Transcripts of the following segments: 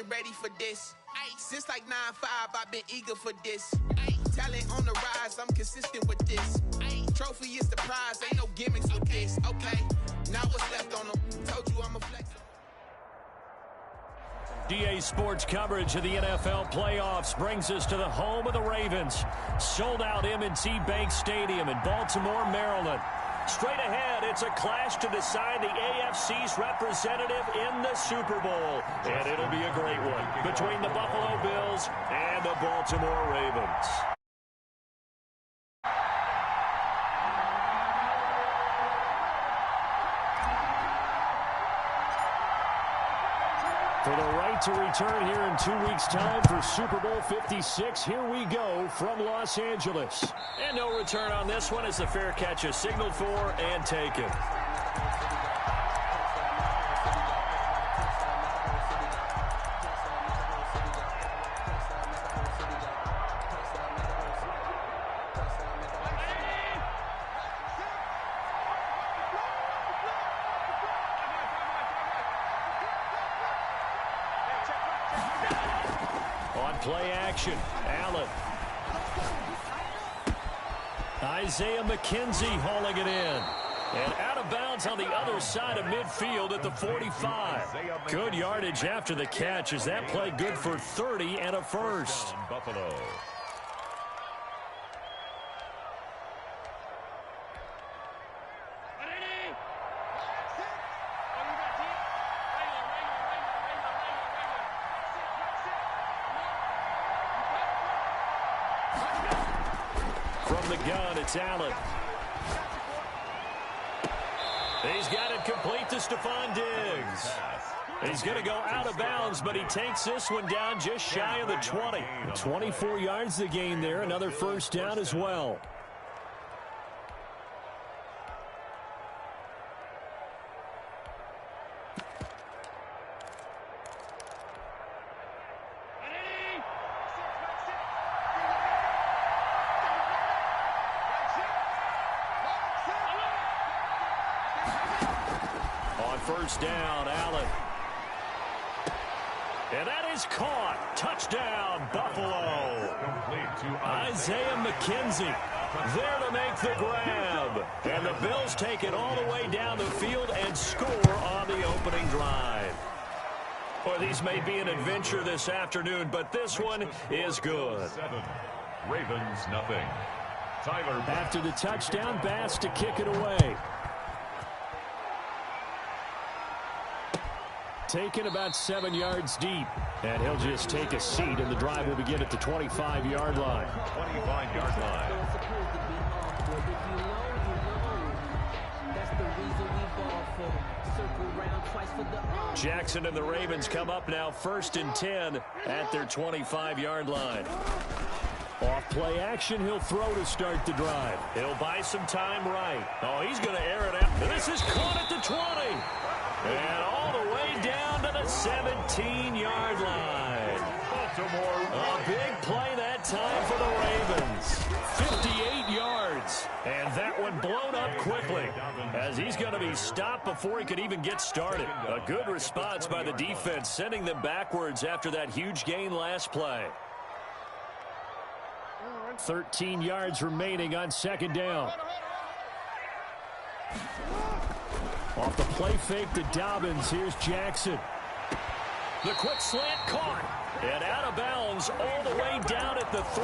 been ready for this. Since like 9-5, I've been eager for this. Talent on the rise, I'm consistent with this. Trophy is the prize, ain't no gimmicks with this. Okay, now what's left on them? Told you I'm a flex. DA Sports coverage of the NFL playoffs brings us to the home of the Ravens. Sold out M&T Bank Stadium in Baltimore, Maryland. Straight ahead, it's a clash to decide the AFC's representative in the Super Bowl. And it'll be a great one between the Buffalo Bills and the Baltimore Ravens. For the right to return here in 2 weeks' time for Super Bowl 56, here we go from Los Angeles. And no return on this one as the fair catch is signaled for and taken. Play action. Allen. Isaiah McKenzie hauling it in. And out of bounds on the other side of midfield at the 45. Good yardage after the catch as that play good for 30 and a first. Buffalo. From the gun, it's Allen. He's got it complete to Stephon Diggs. He's going to go out of bounds, but he takes this one down just shy of the 20. 24 yards the gain there, another first down as well. First down, Allen. And that is caught. Touchdown, Buffalo. Isaiah McKenzie there to make the grab. And the Bills take it all the way down the field and score on the opening drive. Well, these may be an adventure this afternoon, but this one is good. Ravens, nothing. Tyler. After the touchdown, Bass to kick it away. Taken about 7 yards deep. And he'll just take a seat, and the drive will begin at the 25-yard line. 25-yard line. Jackson and the Ravens come up now 1st and 10 at their 25-yard line. Off play action, he'll throw to start the drive. He'll buy some time right. Oh, he's going to air it out. This is caught at the 20. And all the way down to the 17-yard line. Baltimore. A big play that time for the Ravens. 58 yards. And that one blown up quickly as he's going to be stopped before he could even get started. A good response by the defense, sending them backwards after that huge gain last play. 13 yards remaining on 2nd down. Off the play fake to Dobbins. Here's Jackson. The quick slant caught. And out of bounds all the way down at the 3.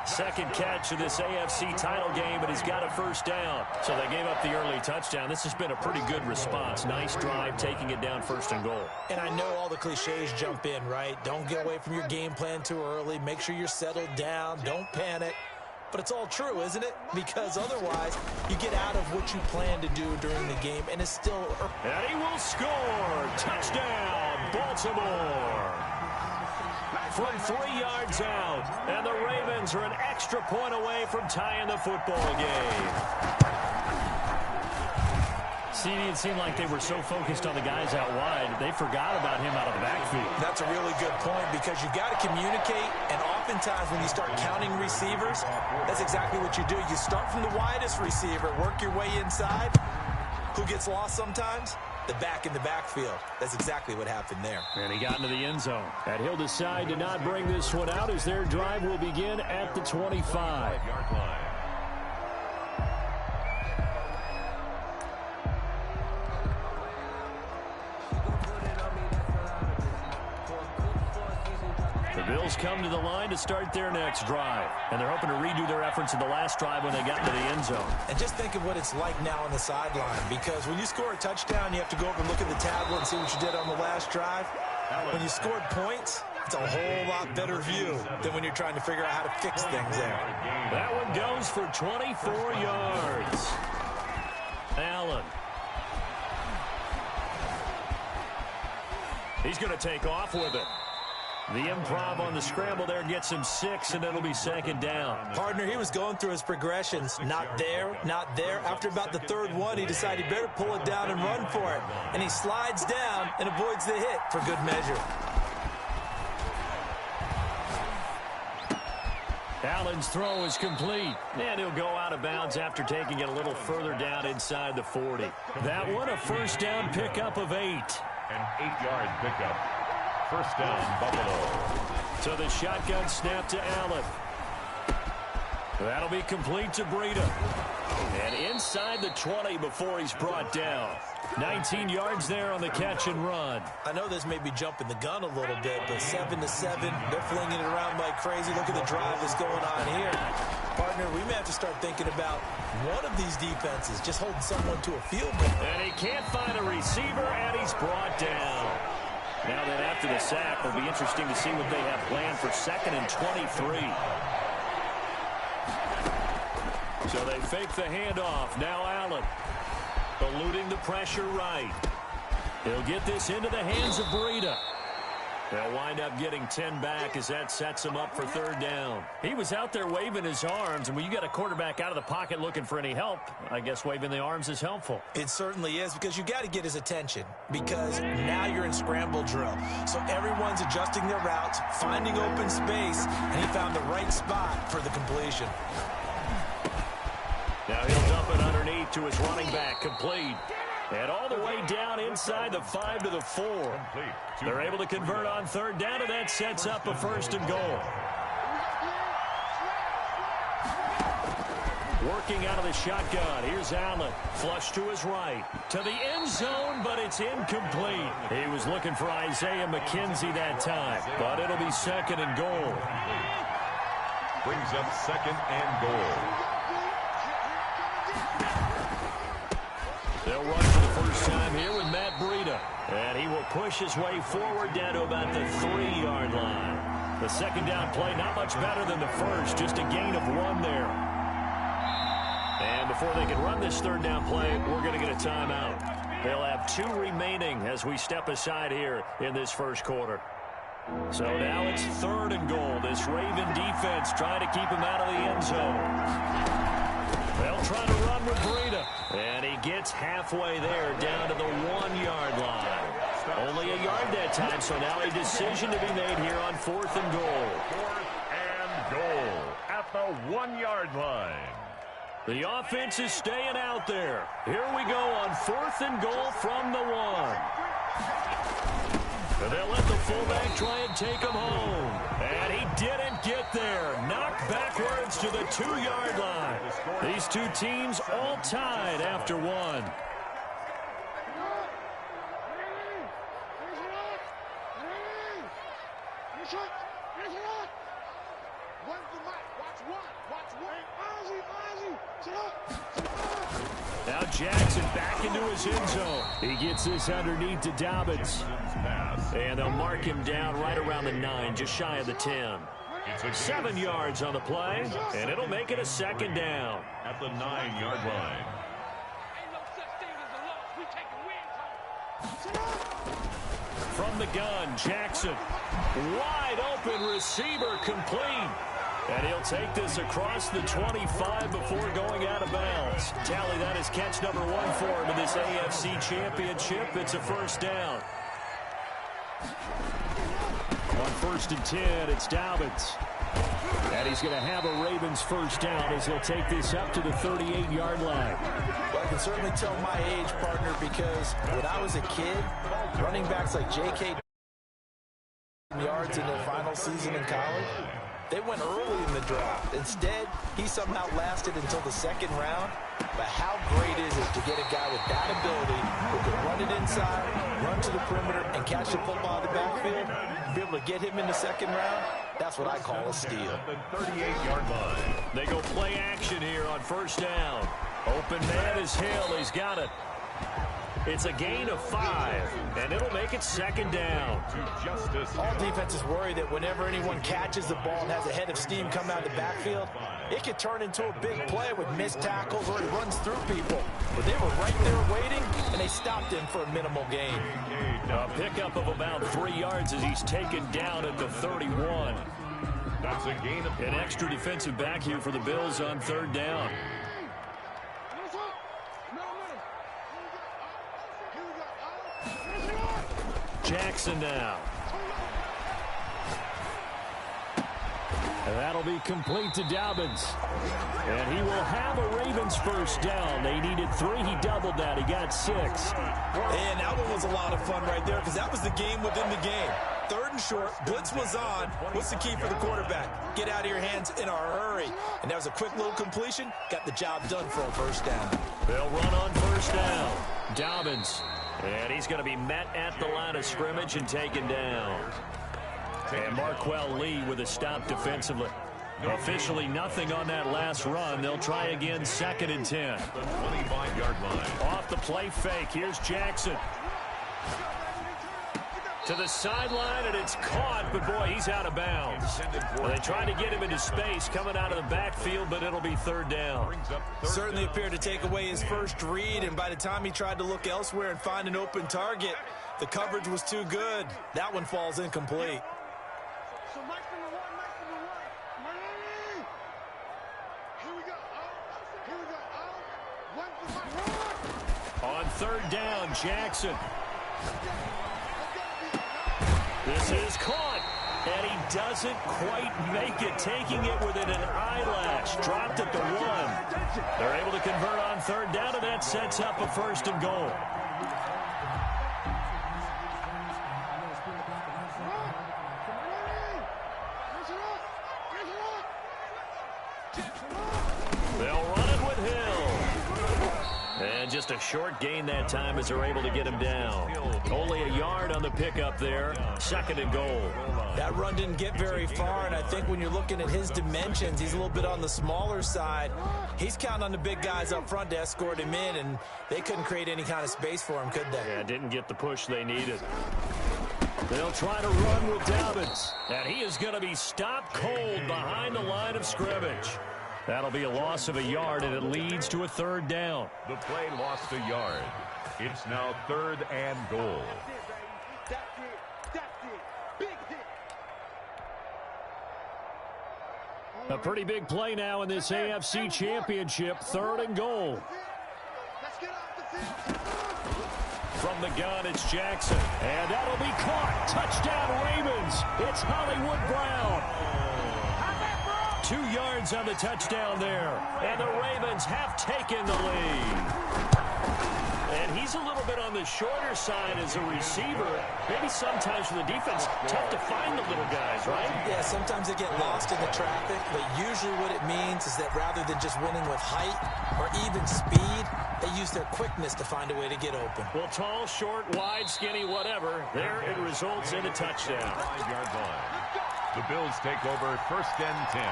Second catch of this AFC title game, and he's got a first down. So they gave up the early touchdown. This has been a pretty good response. Nice drive, taking it down 1st and goal. And I know all the cliches jump in, right? Don't get away from your game plan too early. Make sure you're settled down. Don't panic. But it's all true, isn't it? Because otherwise, you get out of what you plan to do during the game, and it's still... And he will score. Touchdown, Baltimore. From 3 yards out, and the Ravens are an extra point away from tying the football game. CD, it seemed like they were so focused on the guys out wide, they forgot about him out of the backfield. That's a really good point because you've got to communicate, and oftentimes when you start counting receivers, that's exactly what you do. You start from the widest receiver, work your way inside. Who gets lost sometimes? the back in the backfield. That's exactly what happened there. And he got into the end zone. And he'll decide to not bring this one out as their drive will begin at the 25-yard line. The Bills come to the line to start their next drive. And they're hoping to redo their efforts in the last drive when they got into the end zone. And just think of what it's like now on the sideline, because when you score a touchdown, you have to go over and look at the tablet and see what you did on the last drive. When you scored points, it's a whole lot better view than when you're trying to figure out how to fix things there. That one goes for 24 yards. Allen. He's going to take off with it. The improv on the scramble there gets him 6, and it'll be second down. Partner, he was going through his progressions. Not there, not there. After about the third one, he decided he better pull it down and run for it. And he slides down and avoids the hit for good measure. Allen's throw is complete, and he'll go out of bounds after taking it a little further down inside the 40. That one, a first down pickup of 8. An 8-yard pickup. First down, Buffalo. So the shotgun snap to Allen. That'll be complete to Breida. And inside the 20 before he's brought down. 19 yards there on the catch and run. I know this may be jumping the gun a little bit, but 7-7, they're flinging it around like crazy. Look at the drive that's going on here. Partner, we may have to start thinking about one of these defenses just holding someone to a field goal. And he can't find a receiver, and he's brought down. Now that after the sack, it'll be interesting to see what they have planned for 2nd and 23. So they fake the handoff. Now Allen eluding the pressure right. He'll get this into the hands of Breida. They'll wind up getting 10 back as that sets him up for third down. He was out there waving his arms, and when you got a quarterback out of the pocket looking for any help, I guess waving the arms is helpful. It certainly is, because you got to get his attention, because now you're in scramble drill. So everyone's adjusting their routes, finding open space, and he found the right spot for the completion. Now he'll dump it underneath to his running back, complete. And all the way down inside the 5 to the 4. They're able to convert on third down, and that sets up a first and goal. Working out of the shotgun. Here's Allen. Flush to his right. To the end zone, but it's incomplete. He was looking for Isaiah McKenzie that time, but it'll be second and goal. Brings up 2nd and goal. They'll run for the first time here with Matt Breida. And he will push his way forward down to about the 3-yard line. The second down play, not much better than the first, just a gain of 1 there. And before they can run this third down play, we're going to get a timeout. They'll have 2 remaining as we step aside here in this first quarter. So now it's 3rd and goal. This Raven defense trying to keep him out of the end zone. They'll try to run with Breida. And he gets halfway there down to the 1-yard line. Only a yard that time, so now a decision to be made here on 4th and goal. 4th and goal at the 1-yard line. The offense is staying out there. Here we go on 4th and goal from the 1. And they'll let the fullback try and take him home. And he didn't get there. Knocked backwards to the 2-yard line. These two teams all tied after 1. Now Jackson back into his end zone. He gets this underneath to Dobbins. And they'll mark him down right around the 9, just shy of the 10. 7 yards on the play, and it'll make it a second down. At the 9-yard line. From the gun, Jackson. Wide open receiver, complete. And he'll take this across the 25 before going out of bounds. Tally, that is catch number 1 for him in this AFC Championship. It's a first down. On 1st and 10, it's Dobbins. And And he's going to have a Ravens first down as they'll take this up to the 38-yard line. Well, I can certainly tell my age, partner, because when I was a kid, running backs like J.K. yards in their final season in college, they went early in the draft. Instead, he somehow lasted until the second round. But how great is it to get a guy with that ability who can run it inside, run to the perimeter, and catch the football in the backfield? Be able to get him in the second round, that's what I call a steal. The 38-yard line. They go play action here on first down. Open man is Hill. He's got it. It's a gain of 5, and it'll make it second down. All defenses worry that whenever anyone catches the ball and has a head of steam come out of the backfield, it could turn into a big play with missed tackles or he runs through people. But they were right there waiting, and they stopped him for a minimal gain. A pickup of about 3 yards as he's taken down at the 31. That's a gain of An extra defensive back here for the Bills on third down. Jackson now. And that'll be complete to Dobbins. And he will have a Ravens first down. They needed 3. He doubled that. He got 6. And that one was a lot of fun right there because that was the game within the game. Third and short, blitz was on. What's the key for the quarterback? Get out of your hands in a hurry. And that was a quick little completion. Got the job done for a first down. They'll run on first down. Dobbins. And he's going to be met at the line of scrimmage and taken down. And Marquell Lee with a stop defensively. Officially nothing on that last run. They'll try again 2nd and 10. the 25-yard line. Off the play fake. Here's Jackson. To the sideline, and it's caught, but boy, he's out of bounds. Well, they tried to get him into space coming out of the backfield, but it'll be third down. Certainly appeared to take away his first read, and by the time he tried to look elsewhere and find an open target, the coverage was too good. That one falls incomplete. On third down, Jackson. This is caught, and he doesn't quite make it, taking it within an eyelash. Dropped at the 1. They're able to convert on third down, and that sets up a 1st and goal. They'll run it with Hill. And just a short gain that time as they're able to get him down. Only a yard on the pickup there. 2nd and goal. That run didn't get very far, and I think when you're looking at his dimensions, he's a little bit on the smaller side. He's counting on the big guys up front to escort him in, and they couldn't create any kind of space for him, could they? Yeah, didn't get the push they needed. They'll try to run with Dobbins, and he is going to be stopped cold behind the line of scrimmage. That'll be a loss of a yard, and it leads to a third down. The play lost a yard. It's now 3rd and goal. A pretty big play now in this AFC Championship. 3rd and goal. From the gun, it's Jackson. And that'll be caught. Touchdown, Ravens. It's Hollywood Brown. 2 yards on the touchdown there. And the Ravens have taken the lead. And he's a little bit on the shorter side as a receiver. Maybe sometimes for the defense, tough to find the little guys, right? Yeah, sometimes they get lost in the traffic, but usually what it means is that rather than just winning with height or even speed, they use their quickness to find a way to get open. Well, tall, short, wide, skinny, whatever, there it results in a touchdown. 5-yard line. The Bills take over 1st and 10.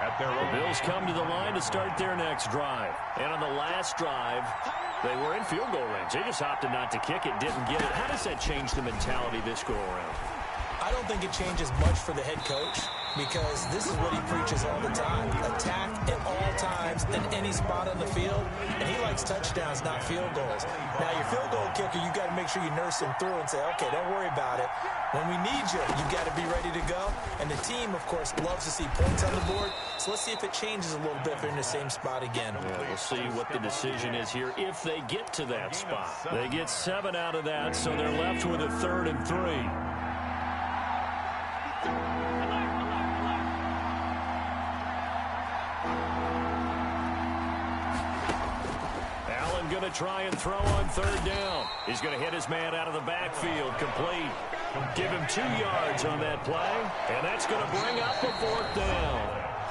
At their The Bills come to the line to start their next drive. And on the last drive, they were in field goal range. They just opted not to kick it, didn't get it. How does that change the mentality this go-around? I don't think it changes much for the head coach because this is what he preaches all the time. Attack at all times in any spot on the field, and he likes touchdowns, not field goals. Now, your field goal kicker, you got to make sure you nurse him through and say, okay, don't worry about it. When we need you, you got to be ready to go. And the team, of course, loves to see points on the board. So let's see if it changes a little bit if they're in the same spot again. Yeah, we'll see what the decision is here if they get to that spot. They get 7 out of that, so they're left with a 3rd and 3. going to try and throw on third down. He's going to hit his man out of the backfield, complete. Give him 2 yards on that play, and that's going to bring up a 4th down.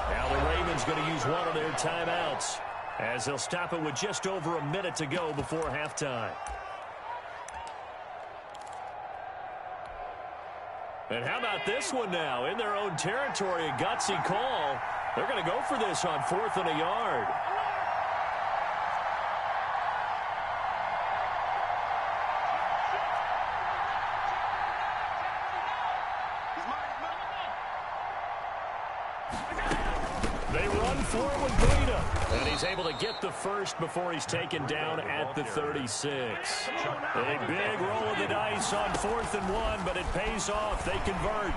Now the Ravens going to use one of their timeouts as they'll stop it with just over a minute to go before halftime. And how about this one now? In their own territory, a gutsy call. They're going to go for this on 4th and a yard. They run forward, Breida. And he's able to get the first before he's taken down at the 36. A big roll of the dice on 4th and 1, but it pays off. They convert.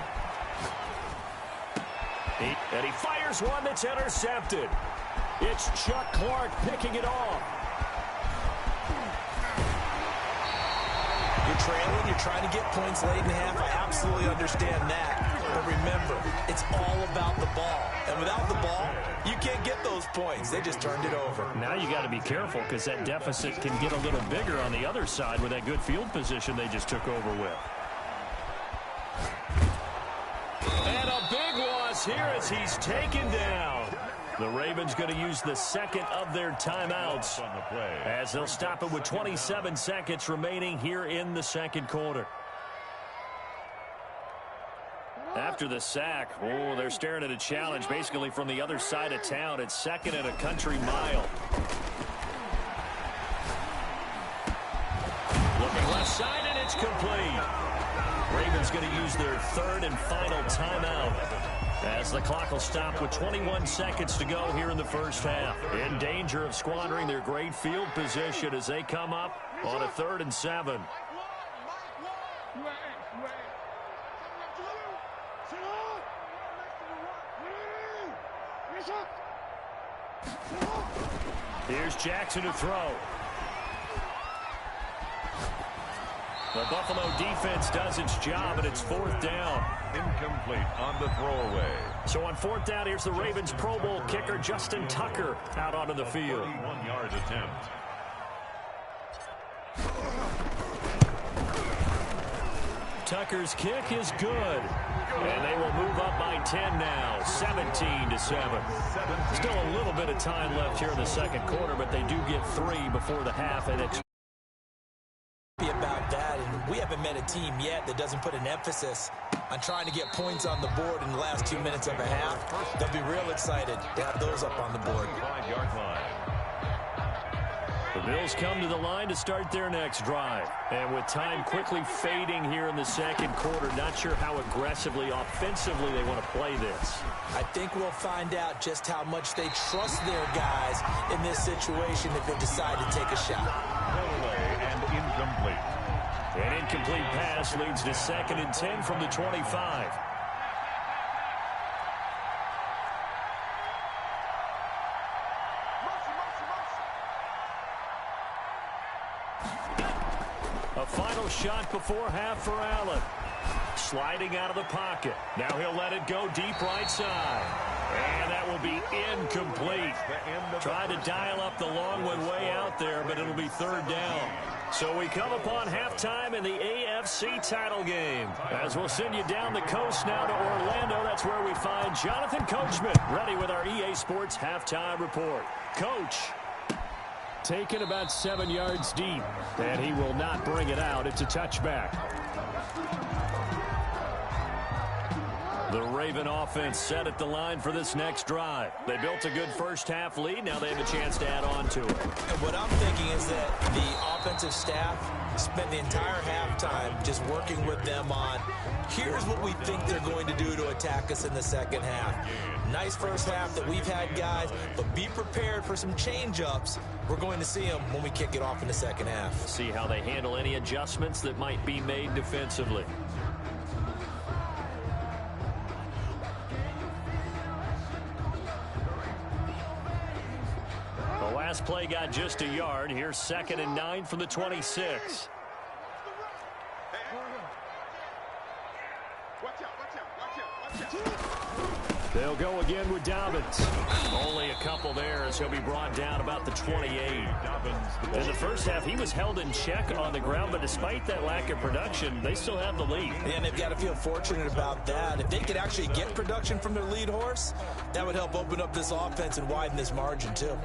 And he fires one that's intercepted. It's Chuck Clark picking it off. You're trailing, you're trying to get points late in the half. I absolutely understand that. But remember, it's all about the ball. And without the ball, you can't get those points. They just turned it over. Now you got to be careful because that deficit can get a little bigger on the other side with that good field position they just took over with. And a big loss here as he's taken down. The Ravens going to use the second of their timeouts as they'll stop it with 27 seconds remaining here in the second quarter. After the sack, they're staring at a challenge basically from the other side of town. It's 2nd and a country mile. Looking left side, and it's complete. Ravens going to use their 3rd and final timeout as the clock will stop with 21 seconds to go here in the first half. In danger of squandering their great field position as they come up on a 3rd and 7. Here's Jackson to throw. The Buffalo defense does its job, and it's 4th down. Incomplete on the throwaway. So on 4th down, here's the Ravens Pro Bowl kicker Justin Tucker out onto the field. 31-yard attempt. Tucker's kick is good. And they will move up by 10 now, 17-7. Still a little bit of time left here in the second quarter, but they do get 3 before the half. And it's about that, and we haven't met a team yet that doesn't put an emphasis on trying to get points on the board in the last 2 minutes of a half. They'll be real excited to have those up on the board. 5-yard line. The Bills come to the line to start their next drive. And with time quickly fading here in the second quarter, not sure how aggressively, offensively they want to play this. I think we'll find out just how much they trust their guys in this situation if they decide to take a shot. Throwaway and incomplete. An incomplete pass leads to 2nd and 10 from the 25. A final shot before half for Allen. Sliding out of the pocket. Now he'll let it go deep right side. And that will be incomplete. Tried to dial up the long one way out there, but it'll be 3rd down. So we come upon halftime in the AFC title game. As we'll send you down the coast now to Orlando, that's where we find Jonathan Coachman, ready with our EA Sports halftime report. Coach. Taken about 7 yards deep, and he will not bring it out. It's a touchback. The Raven offense set at the line for this next drive. They built a good first half lead. Now they have a chance to add on to it. And what I'm thinking is that the offensive staff spent the entire halftime just working with them on, here's what we think they're going to do to attack us in the second half. Nice first half that we've had, guys, but be prepared for some change-ups. We're going to see them when we kick it off in the second half. See how they handle any adjustments that might be made defensively. The last play got just a yard. Here's 2nd and 9 from the 26. They'll go again with Dobbins. Only a couple there as as he'll be brought down about the 28. In the first half, he was held in check on the ground, but despite that lack of production, they still have the lead. And they've got to feel fortunate about that. If they could actually get production from their lead horse, that would help open up this offense and widen this margin, too.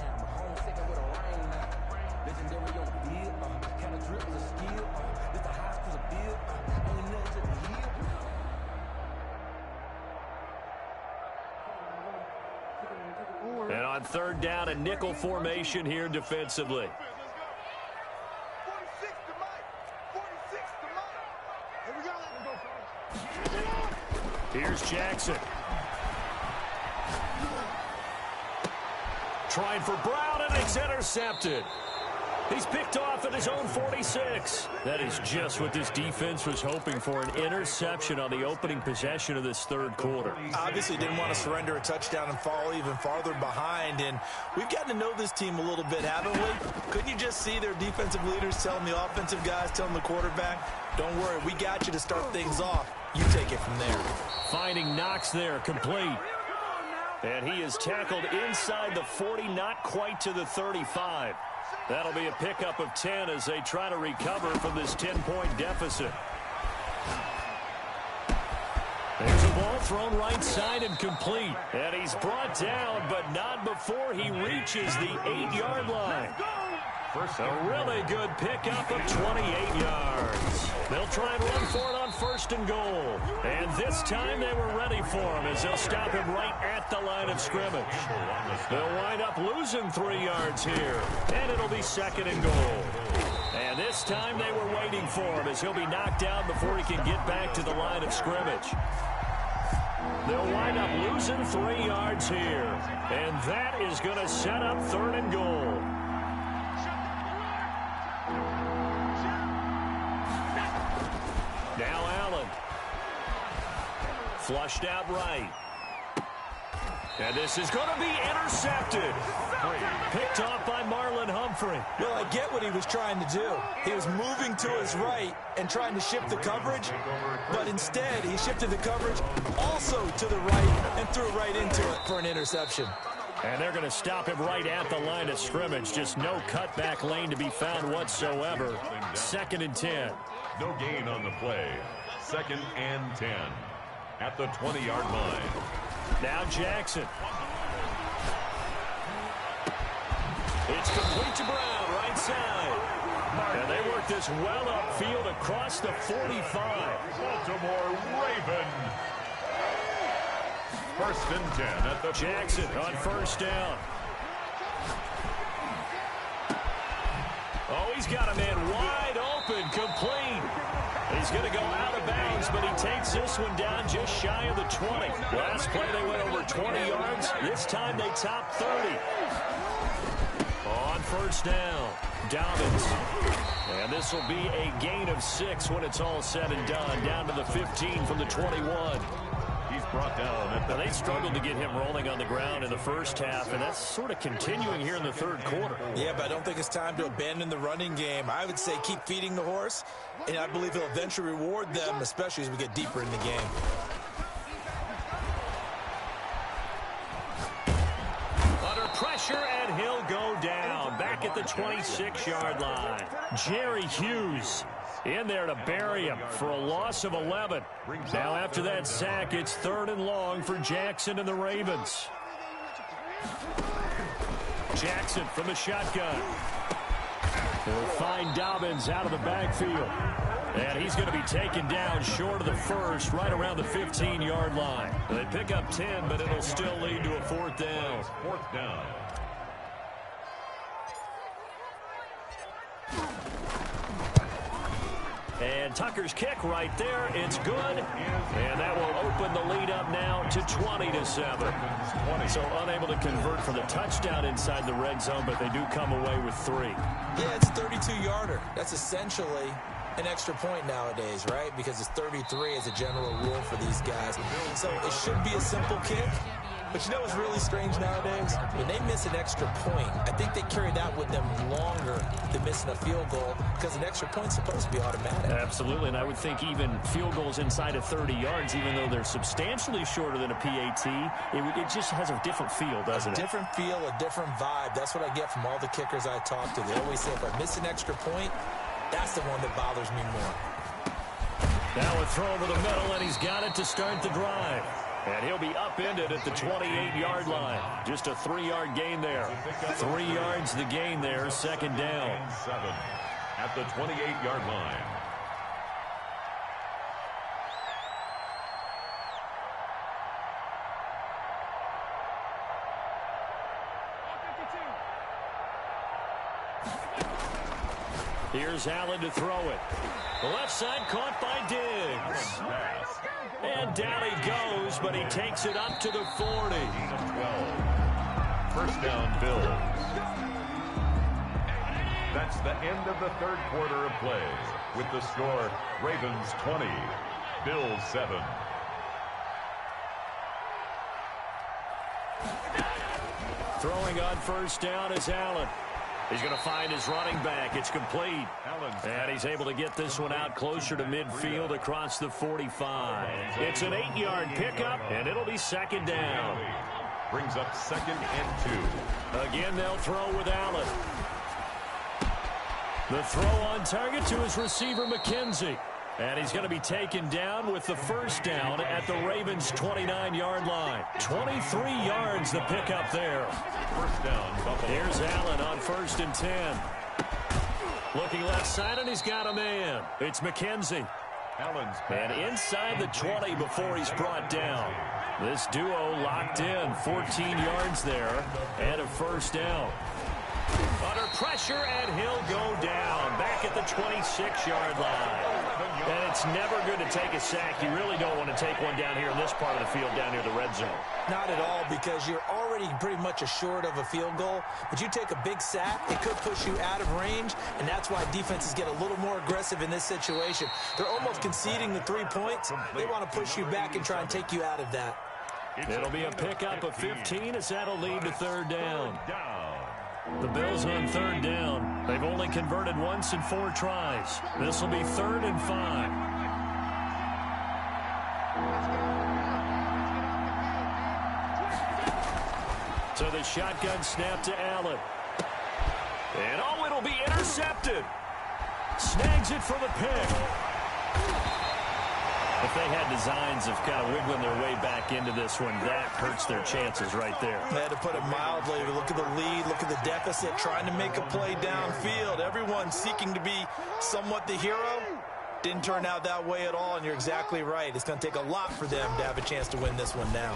And on third down, a nickel formation here defensively. Here's Jackson. Trying for Brown, and it's intercepted. He's picked off at his own 46. That is just what this defense was hoping for, an interception on the opening possession of this third quarter. Obviously didn't want to surrender a touchdown and fall even farther behind, and we've gotten to know this team a little bit, haven't we? Couldn't you just see their defensive leaders telling the offensive guys, telling the quarterback, don't worry, we got you to start things off. You take it from there. Finding Knox there, complete. And he is tackled inside the 40, not quite to the 35. That'll be a pickup of 10 as they try to recover from this 10-point deficit. There's a ball thrown right side and complete. And he's brought down, but not before he reaches the 8-yard line. A really good pickup of 28 yards. They'll try and run for it on first and goal. And this time they were ready for him as they'll stop him right at the line of scrimmage. They'll wind up losing 3 yards here. And it'll be second and goal. And this time they were waiting for him as he'll be knocked down before he can get back to the line of scrimmage. They'll wind up losing 3 yards here. And that is going to set up third and goal. Now Allen. Flushed out right. And this is going to be intercepted. Picked off by Marlon Humphrey. Well, I get what he was trying to do. He was moving to his right and trying to shift the coverage, but instead he shifted the coverage also to the right and threw right into it for an interception. And they're going to stop him right at the line of scrimmage. Just no cutback lane to be found whatsoever. Second and 10. No gain on the play. Second and 10 at the 20-yard line. Now Jackson. It's complete to Brown, right side. And they work this well upfield across the 45. Baltimore Raven. First and 10 at the Jackson on first down. Oh, he's got a man wide open, complete. He's going to go out of bounds, but he takes this one down just shy of the 20. Last play they went over 20 yards. This time they top 30. On first down, Dobbins. And this will be a gain of 6 when it's all said and done. Down to the 15 from the 21. He's brought down. Now, they struggled to get him rolling on the ground in the first half, and that's sort of continuing here in the third quarter. Yeah, but I don't think it's time to abandon the running game. I would say keep feeding the horse, and I believe he'll eventually reward them, especially as we get deeper in the game. Under pressure, and he'll go down. Back at the 26-yard line. Jerry Hughes in there to bury him for a loss of 11. Now after that sack, it's third and long for Jackson and the Ravens. Jackson from the shotgun. He'll find Dobbins out of the backfield. And he's going to be taken down short of the first, right around the 15-yard line. They pick up 10, but it'll still lead to a fourth down. Fourth down. And Tucker's kick right there. It's good. And that will open the lead up now to 20-7. So unable to convert for the touchdown inside the red zone, but they do come away with 3. Yeah, it's a 32-yarder. That's essentially an extra point nowadays, right? Because it's 33 as a general rule for these guys. So it should be a simple kick, But you know what's really strange nowadays? When they miss an extra point, I think they carry that with them longer than missing a field goal because an extra point's supposed to be automatic. Absolutely, and I would think even field goals inside of 30 yards, even though they're substantially shorter than a PAT, it just has a different feel, doesn't it? A different feel, a different vibe. That's what I get from all the kickers I talk to. They always say if I miss an extra point, that's the one that bothers me more. Now a throw over the middle, and he's got it to start the drive. And he'll be upended at the 28-yard line. Just a 3-yard gain there. 3 yards the gain there, second down. 7 at the 28-yard line. Here's Allen to throw it. The left side caught by Diggs. And down he goes, but he takes it up to the 40. 12. First down, Bills. That's the end of the third quarter of play. With the score, Ravens 20, Bills 7. Throwing on first down is Allen. He's going to find his running back. It's complete. And he's able to get this one out closer to midfield across the 45. It's an 8-yard pickup, and it'll be second down. Brings up 2nd and 2. Again, they'll throw with Allen. The throw on target to his receiver, McKenzie. And he's going to be taken down with the first down at the Ravens' 29-yard line. 23 yards the pickup there. First down, Buffalo. Here's Allen on 1st and 10. Looking left side, and he's got a man. It's McKenzie. Allen's and inside the 20 before he's brought down. This duo locked in. 14 yards there and a first down. Under pressure, and he'll go down back at the 26-yard line. And it's never good to take a sack. You really don't want to take one down here in this part of the field, down near the red zone. Not at all, because you're already pretty much assured of a field goal. But you take a big sack, it could push you out of range, and that's why defenses get a little more aggressive in this situation. They're almost conceding the 3 points. They want to push you back and try and take you out of that. It'll be a pickup of 15 as that'll lead to third down. The Bills on third down. They've only converted once in 4 tries. This will be 3rd and 5. So the shotgun snap to Allen. And oh, it'll be intercepted. Snags it for the pick. If they had designs of kind of wiggling their way back into this one, that hurts their chances right there. They had to put it mildly. Look at the lead. Look at the deficit. Trying to make a play downfield. Everyone seeking to be somewhat the hero. Didn't turn out that way at all, and you're exactly right. It's going to take a lot for them to have a chance to win this one now.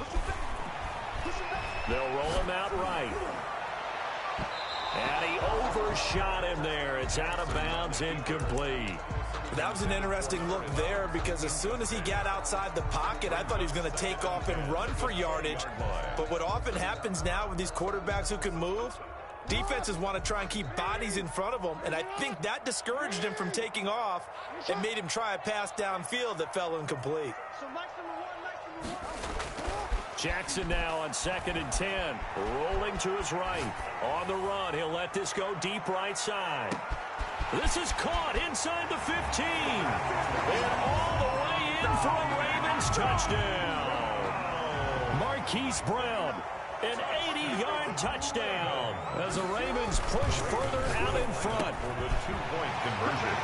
They'll roll him out right. And he overshot him there. It's out of bounds, incomplete. That was an interesting look there because as soon as he got outside the pocket, I thought he was going to take off and run for yardage. But what often happens now with these quarterbacks who can move, defenses want to try and keep bodies in front of them, and I think that discouraged him from taking off and made him try a pass downfield that fell incomplete. Jackson now on 2nd and 10, rolling to his right. On the run, he'll let this go deep right side. This is caught inside the 15. And all the way in for a Ravens touchdown. Marquise Brown, an 80-yard touchdown as the Ravens push further out in front. For the 2-point conversion.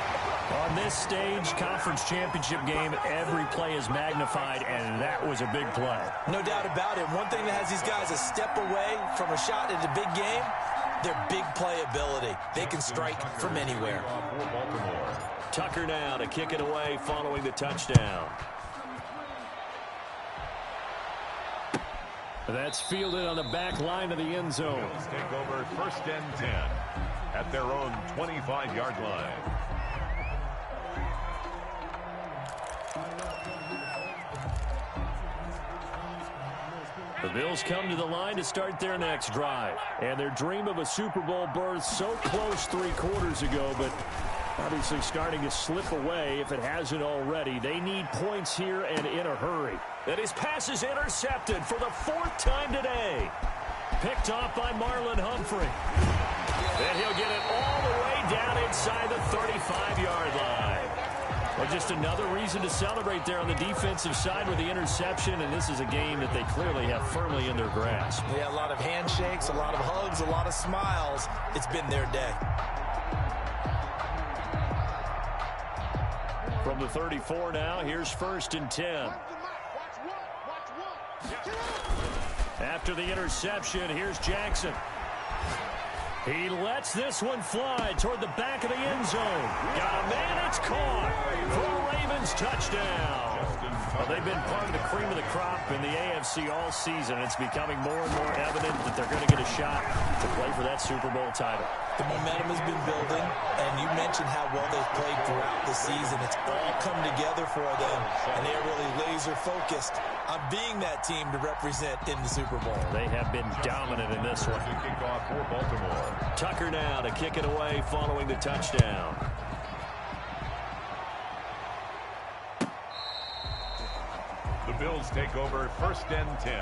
On this stage, conference championship game, every play is magnified, and that was a big play. No doubt about it. One thing that has these guys a step away from a shot at a big game, their big play ability. They can strike from anywhere. Tucker now to kick it away following the touchdown. That's fielded on the back line of the end zone. Bills take over 1st and 10 at their own 25-yard line. The Bills come to the line to start their next drive. And their dream of a Super Bowl berth so close 3 quarters ago, but Obviously starting to slip away if it hasn't already. They need points here and in a hurry. And his pass is intercepted for the 4th time today. Picked off by Marlon Humphrey. And he'll get it all the way down inside the 35-yard line. Well, just another reason to celebrate there on the defensive side with the interception, and this is a game that they clearly have firmly in their grasp. Yeah, a lot of handshakes, a lot of hugs, a lot of smiles. It's been their day. From the 34 now, here's 1st and 10. After the interception, here's Jackson. He lets this one fly toward the back of the end zone. Got a man, it's caught for a Ravens touchdown. Well, they've been part of the cream of the crop in the AFC all season. It's becoming more and more evident that they're going to get a shot to play for that Super Bowl title. The momentum has been building, and you mentioned how well they've played throughout the season. It's all come together for them, and they're really laser-focused on being that team to represent in the Super Bowl. They have been dominant in this one. Kickoff for Baltimore. Tucker now to kick it away following the touchdown. The Bills take over 1st and 10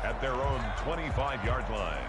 at their own 25-yard line.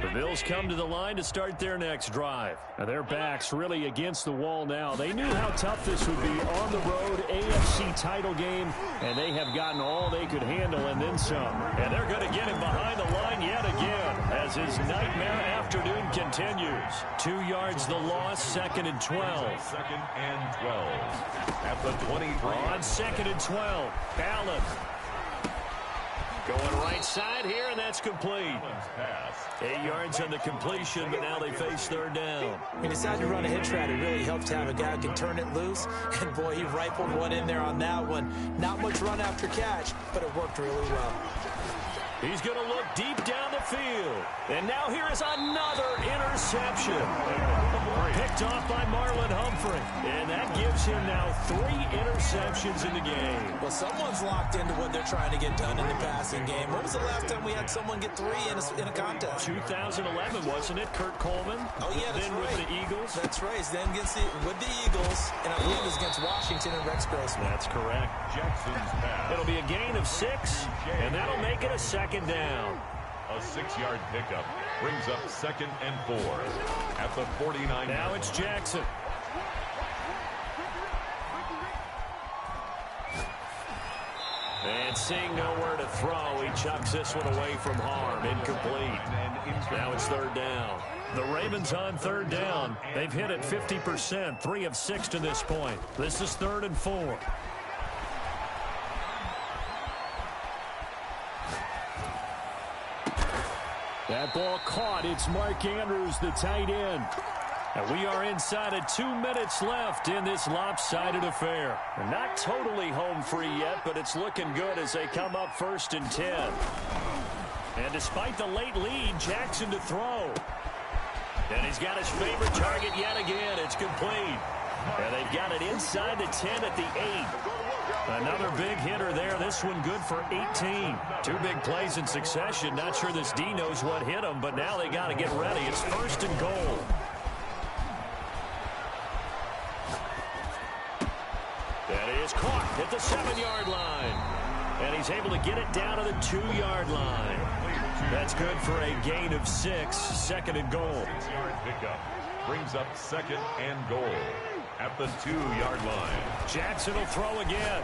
The Bills come to the line to start their next drive. Now their backs really against the wall now. They knew how tough this would be on the road, AFC title game, and they have gotten all they could handle and then some. And they're going to get him behind the line yet again as his nightmare afternoon continues. 2 yards the loss, 2nd and 12. 2nd and 12 at the 23. On 2nd and 12, Allen. Going right side here, and that's complete. 8 yards on the completion, but now they face 3rd down. He decided to run a hitch route. It really helped to have a guy who can turn it loose. And, boy, he rifled one in there on that one. Not much run after catch, but it worked really well. He's going to look deep down the field. And now here is another interception. Picked off by Marlon Humphrey. And that gives him now 3 interceptions in the game. Well, someone's locked into what they're trying to get done in the passing game. When was the last time we had someone get 3 in a contest? 2011, wasn't it? Kurt Coleman. Oh, yeah, that's then right. with the Eagles. That's right. Then with the Eagles, and I believe it was against Washington and Rex Grossman. That's correct. Jackson's pass. It'll be a gain of 6, and that'll make it a 2nd down. A 6-yard pickup brings up 2nd and 4 at the 49. Now it's Jackson. And seeing nowhere to throw, he chucks this one away from harm. Incomplete. Now it's 3rd down. The Ravens on 3rd down. They've hit it 50%, 3 of 6 to this point. This is 3rd and 4. That ball caught. It's Mark Andrews, the tight end. And we are inside of 2 minutes left in this lopsided affair. They're not totally home free yet, but it's looking good as they come up 1st and 10. And despite the late lead, Jackson to throw. And he's got his favorite target yet again. It's complete. And they've got it inside the 10 at the 8. Another big hitter there. This one good for 18. 2 big plays in succession. Not sure this D knows what hit him, but now they got to get ready. It's 1st and goal. That is caught at the 7-yard line. And he's able to get it down to the 2-yard line. That's good for a gain of 6. 2nd and goal. 6-yard pickup brings up 2nd and goal at the 2-yard line. Jackson will throw again.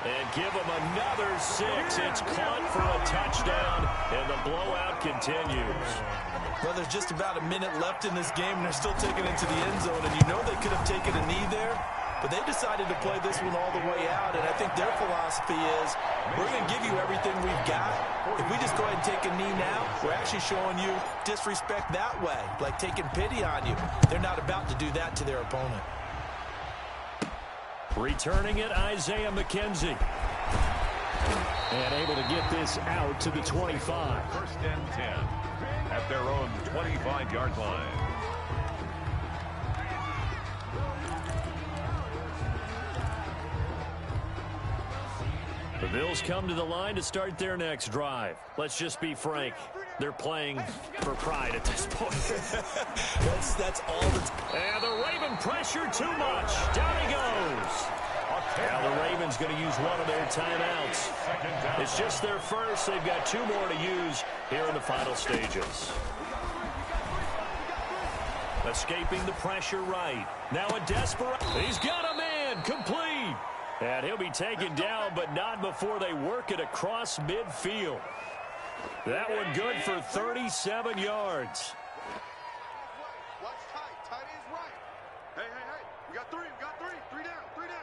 And give him another 6. It's caught for a touchdown, and the blowout continues. Well, there's just about a minute left in this game, and they're still taking it to the end zone. And you know they could have taken a knee there, but they decided to play this one all the way out. And I think their philosophy is, we're going to give you everything we've got. If we just go ahead and take a knee now, we're actually showing you disrespect that way, like taking pity on you. They're not about to do that to their opponent. Returning it, Isaiah McKenzie. And able to get this out to the 25. 1st and 10 at their own 25-yard line. The Bills come to the line to start their next drive. Let's just be frank. They're playing for pride at this point. that's all the And the Raven pressure too much. Down he goes. Now the Ravens going to use one of their timeouts. It's just their first. They've got 2 more to use here in the final stages. Escaping the pressure right. Now a desperate. He's got a man. Complete. And he'll be taken down, but not before they work it across midfield. That one good for 37 yards. Watch tight. Tight is right. Hey. We got 3. We got 3. 3 down. 3 down.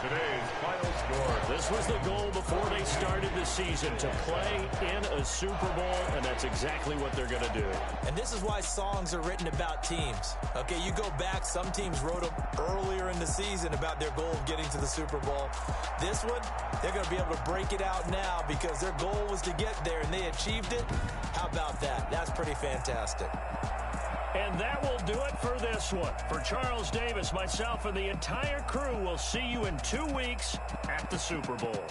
Today's final score. This was the goal before they started the season, to play in a Super Bowl, and that's exactly what they're going to do. And this is why songs are written about teams. Okay, you go back, some teams wrote them earlier in the season about their goal of getting to the Super Bowl. This one, they're going to be able to break it out now because their goal was to get there, and they achieved it. How about that? That's pretty fantastic. And that will do it for this one. For Charles Davis, myself, and the entire crew, we'll see you in 2 weeks at the Super Bowl.